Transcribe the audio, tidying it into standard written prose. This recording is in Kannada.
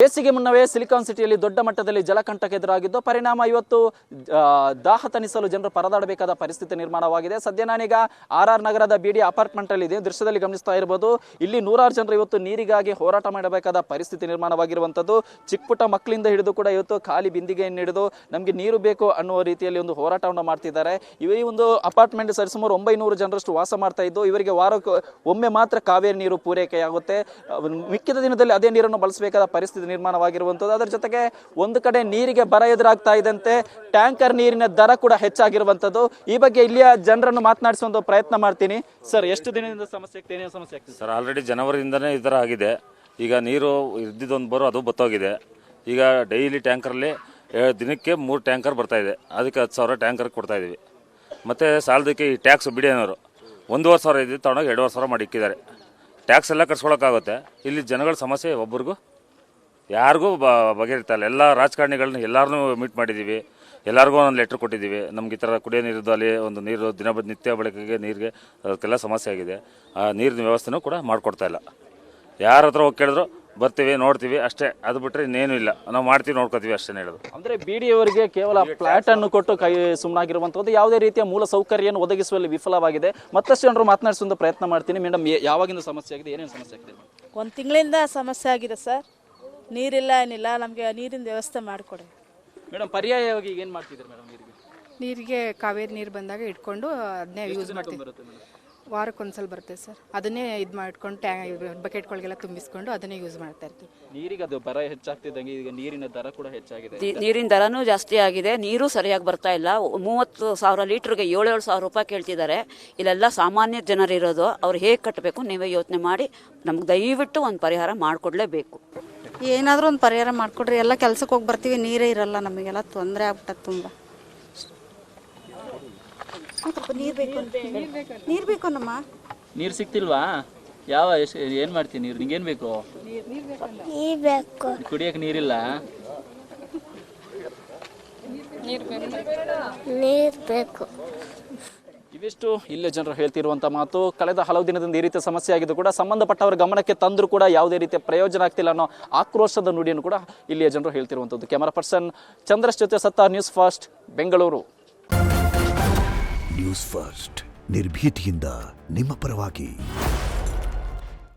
ಬೇಸಿಗೆ ಮುನ್ನವೇ ಸಿಲಿಕಾನ್ ಸಿಟಿಯಲ್ಲಿ ದೊಡ್ಡ ಮಟ್ಟದಲ್ಲಿ ಜಲಕಂಟಕ ಎದುರಾಗಿದ್ದು ಪರಿಣಾಮ ಇವತ್ತು ದಾಹ ತಣಿಸಲು ಜನರು ಪರದಾಡಬೇಕಾದ ಪರಿಸ್ಥಿತಿ ನಿರ್ಮಾಣವಾಗಿದೆ. ಸದ್ಯ ನಾನೀಗ RR ನಗರದ BD ಅಪಾರ್ಟ್ಮೆಂಟ್ ಅಲ್ಲಿ ಇದೆ. ದೃಶ್ಯದಲ್ಲಿ ಗಮನಿಸ್ತಾ ಇರಬಹುದು. ಇಲ್ಲಿ ನೂರಾರು ಜನರು ಇವತ್ತು ನೀರಿಗಾಗಿ ಹೋರಾಟ ಮಾಡಬೇಕಾದ ಪರಿಸ್ಥಿತಿ ನಿರ್ಮಾಣವಾಗಿರುವಂತದ್ದು. ಚಿಕ್ಕಪುಟ್ಟ ಮಕ್ಕಳಿಂದ ಹಿಡಿದು ಕೂಡ ಇವತ್ತು ಖಾಲಿ ಬಿಂದಿಗೆಯನ್ನು ಹಿಡಿದು ನಮಗೆ ನೀರು ಬೇಕು ಅನ್ನುವ ರೀತಿಯಲ್ಲಿ ಒಂದು ಹೋರಾಟವನ್ನು ಮಾಡ್ತಿದ್ದಾರೆ. ಈ ಒಂದು ಅಪಾರ್ಟ್ಮೆಂಟ್ ಸರಿಸುಮಾರು 900 ಜನರಷ್ಟು ವಾಸ ಮಾಡ್ತಾ ಇದ್ದು ಇವರಿಗೆ ವಾರಕ್ಕೆ ಒಮ್ಮೆ ಮಾತ್ರ ಕಾವೇರಿ ನೀರು ಪೂರೈಕೆಯಾಗುತ್ತೆ. ಮಿಕ್ಕಿದ ದಿನದಲ್ಲಿ ಅದೇ ನೀರನ್ನು ಬಳಸಬೇಕಾದ ಪರಿಸ್ಥಿತಿ ನಿರ್ಮಾಣವಾಗಿರುವಂತದ್ದು. ಅದರ ಜೊತೆಗೆ ಒಂದು ಕಡೆ ನೀರಿಗೆ ಬರ ಎದುರಾಗ್ತಾ ಇದ್ದಂತೆ ಟ್ಯಾಂಕರ್ ನೀರಿನ ದರ ಕೂಡ ಹೆಚ್ಚಾಗಿರುವಂತದ್ದು. ಈ ಬಗ್ಗೆ ಇಲ್ಲಿಯ ಜನರನ್ನು ಮಾತನಾಡಿಸುವ ಪ್ರಯತ್ನ ಮಾಡ್ತೀನಿ. ಸರ್, ಎಷ್ಟು ದಿನದಿಂದ ಸಮಸ್ಯೆ ಆಗ್ತದೆ? ಏನೇನು ಸಮಸ್ಯೆ ಆಗ್ತದೆ ಸರ್? ಆಲ್ರೆಡಿ ಜನವರಿಯಿಂದನೇ ಈ ಥರ ಆಗಿದೆ. ಈಗ ನೀರು ಇದ್ದಿದ್ದೊಂದು ಬರೋ ಅದು ಬತ್ತೋಗಿದೆ. ಈಗ ಡೈಲಿ ಟ್ಯಾಂಕರಲ್ಲಿ ದಿನಕ್ಕೆ 3 ಟ್ಯಾಂಕರ್ ಬರ್ತಾ ಇದೆ. ಅದಕ್ಕೆ 10,000 ಟ್ಯಾಂಕರ್ ಕೊಡ್ತಾ ಇದೀವಿ. ಮತ್ತು ಸಾಲದಕ್ಕೆ ಈ ಟ್ಯಾಕ್ಸ್ ಬಿಡಿಯೋನವರು 1,500 ಇದ್ದು ತಗೊಂಡೋಗಿ 2,500 ಮಾಡಿ ಇಕ್ಕಿದ್ದಾರೆ. ಟ್ಯಾಕ್ಸ್ ಎಲ್ಲ ಕಟ್ಸ್ಕೊಳಕ್ಕಾಗುತ್ತೆ. ಇಲ್ಲಿ ಜನಗಳ ಸಮಸ್ಯೆ ಒಬ್ಬರಿಗೂ ಯಾರಿಗೂ ಬಗೆಹರಿತಾ ಇಲ್ಲ. ಎಲ್ಲ ರಾಜಕಾರಣಿಗಳನ್ನ ಎಲ್ಲರನ್ನೂ ಮೀಟ್ ಮಾಡಿದ್ದೀವಿ. ಎಲ್ಲರಿಗೂ ಒಂದು ಲೆಟ್ರ್ ಕೊಟ್ಟಿದ್ದೀವಿ. ನಮ್ಗೆ ಈ ಥರ ಕುಡಿಯೋ ನೀರಿದ್ದು ಅಲ್ಲಿ ಒಂದು ನೀರು ನಿತ್ಯ ಬಳಕೆಗೆ ನೀರಿಗೆ ಅದಕ್ಕೆಲ್ಲ ಸಮಸ್ಯೆ ಆಗಿದೆ. ಆ ನೀರಿನ ವ್ಯವಸ್ಥೆನೂ ಕೂಡ ಮಾಡಿಕೊಡ್ತಾ ಇಲ್ಲ. ಯಾರ ಹತ್ರ ಹೋಗಿ ಕೇಳಿದ್ರು ಬರ್ತೀವಿ ನೋಡ್ತೀವಿ ಅಷ್ಟೇ, ಅದು ಬಿಟ್ಟರೆ ಇನ್ನೇನು ಇಲ್ಲ. ನಾವು ಮಾಡ್ತೀವಿ ನೋಡ್ಕೋತೀವಿ ಅಷ್ಟೇ ಹೇಳೋದು. ಅಂದರೆ BD ಅವರಿಗೆ ಕೇವಲ ಫ್ಲಾಟ್ ಅನ್ನು ಕೊಟ್ಟು ಕೈ ಸುಮ್ಮನಾಗಿರುವಂಥದ್ದು, ಯಾವುದೇ ರೀತಿಯ ಮೂಲ ಸೌಕರ್ಯವನ್ನು ಒದಗಿಸುವಲ್ಲಿ ವಿಫಲವಾಗಿದೆ. ಮತ್ತಷ್ಟು ಜನರು ಮಾತನಾಡಿಸುವ ಪ್ರಯತ್ನ ಮಾಡ್ತೀನಿ. ಮೇಡಮ್, ಯಾವಾಗಿಂದ ಸಮಸ್ಯೆ ಆಗಿದೆ? ಏನೇನು ಸಮಸ್ಯೆ ಆಗಿದೆ? 1 ತಿಂಗಳಿಂದ ಸಮಸ್ಯೆ ಆಗಿದೆ ಸರ್. ನೀರಿಲ್ಲ, ಏನಿಲ್ಲ. ನಮಗೆ ನೀರಿನ ವ್ಯವಸ್ಥೆ ಮಾಡಿಕೊಡಿ ಮೇಡಮ್. ಪರ್ಯಾಯವಾಗಿ ಏನು ಮಾಡ್ತಿದ್ದೀರಿ ಮೇಡಮ್? ನೀರಿಗೆ ಕಾವೇರಿ ನೀರು ಬಂದಾಗ ಇಟ್ಕೊಂಡು ಅದನ್ನೇ ಯೂಸ್ ಮಾಡ್ತೀವಿ. ವಾರಕ್ಕೊಂದ್ಸಲ ಬರುತ್ತೆ ಸರ್. ಅದನ್ನೇ ಇದು ಮಾಡಿಕೊಂಡು ಬಕೆಟ್ಗಳಿಗೆಲ್ಲ ತುಂಬಿಸ್ಕೊಂಡು ಅದನ್ನೇ ಯೂಸ್ ಮಾಡ್ತಾ ಇರ್ತೀವಿ. ನೀರಿಗೆ ಅದು ಬರ ಹೆಚ್ಚಾಗ್ತಿದ್ದಂಗೆ ಈಗ ನೀರಿನ ದರ ಕೂಡ ಹೆಚ್ಚಾಗಿದೆ. ನೀರಿನ ದರನೂ ಜಾಸ್ತಿ ಆಗಿದೆ. ನೀರು ಸರಿಯಾಗಿ ಬರ್ತಾ ಇಲ್ಲ. 30,000 ಲೀಟ್ರಿಗೆ 7,000 ರೂಪಾಯಿ ಕೇಳ್ತಿದ್ದಾರೆ. ಇಲ್ಲೆಲ್ಲ ಸಾಮಾನ್ಯ ಜನರಿರೋದು. ಅವ್ರು ಹೇಗೆ ಕಟ್ಟಬೇಕು ನೀವೇ ಯೋಚನೆ ಮಾಡಿ ನಮ್ಗೆ ದಯವಿಟ್ಟು ಒಂದು ಪರಿಹಾರ ಮಾಡಿಕೊಡ್ಲೇಬೇಕು. ಏನಾದರೂ ಒಂದು ಪರಿಹಾರ ಮಾಡಿಕೊಡ್ರಿ. ಎಲ್ಲ ಕೆಲ್ಸಕ್ಕೆ ಹೋಗಿ ಬರ್ತೀವಿ, ನೀರೇ ಇರಲ್ಲ. ನಮಗೆಲ್ಲ ತೊಂದರೆ ಆಗ್ಬಿಟ್ಟದೆ ತುಂಬ. ನೀರು ಬೇಕು ನಮ್ಮ. ನೀರು ಸಿಗ್ತಿಲ್ವಾ? ಏನು ಮಾಡ್ತೀನಿ? ನೀರು ನಿಂಗೇನು ಬೇಕು? ಕುಡಿಯೋಕೆ ನೀರಿಲ್ಲ. ನೀರು ಬೇಕು. ಇವಿಷ್ಟು ಇಲ್ಲೇ ಜನರು ಹೇಳ್ತಿರುವಂಥ ಮಾತು. ಕಳೆದ ಹಲವು ದಿನದಿಂದ ಈ ರೀತಿಯ ಸಮಸ್ಯೆ ಆಗಿದ್ದು ಕೂಡ ಸಂಬಂಧಪಟ್ಟವರ ಗಮನಕ್ಕೆ ತಂದರೂ ಕೂಡ ಯಾವುದೇ ರೀತಿಯ ಪ್ರಯೋಜನ ಆಗ್ತಿಲ್ಲ ಅನ್ನೋ ಆಕ್ರೋಶದ ನುಡಿಯನ್ನು ಕೂಡ ಇಲ್ಲಿಯ ಜನರು ಹೇಳ್ತಿರುವಂಥದ್ದು. ಕ್ಯಾಮರಾ ಪರ್ಸನ್ ಚಂದ್ರಶ್ ಜೊತೆ Sattar, news first, Bengaluru. News first, ನಿರ್ಭೀತಿಯಿಂದ ನಿಮ್ಮ ಪರವಾಗಿ.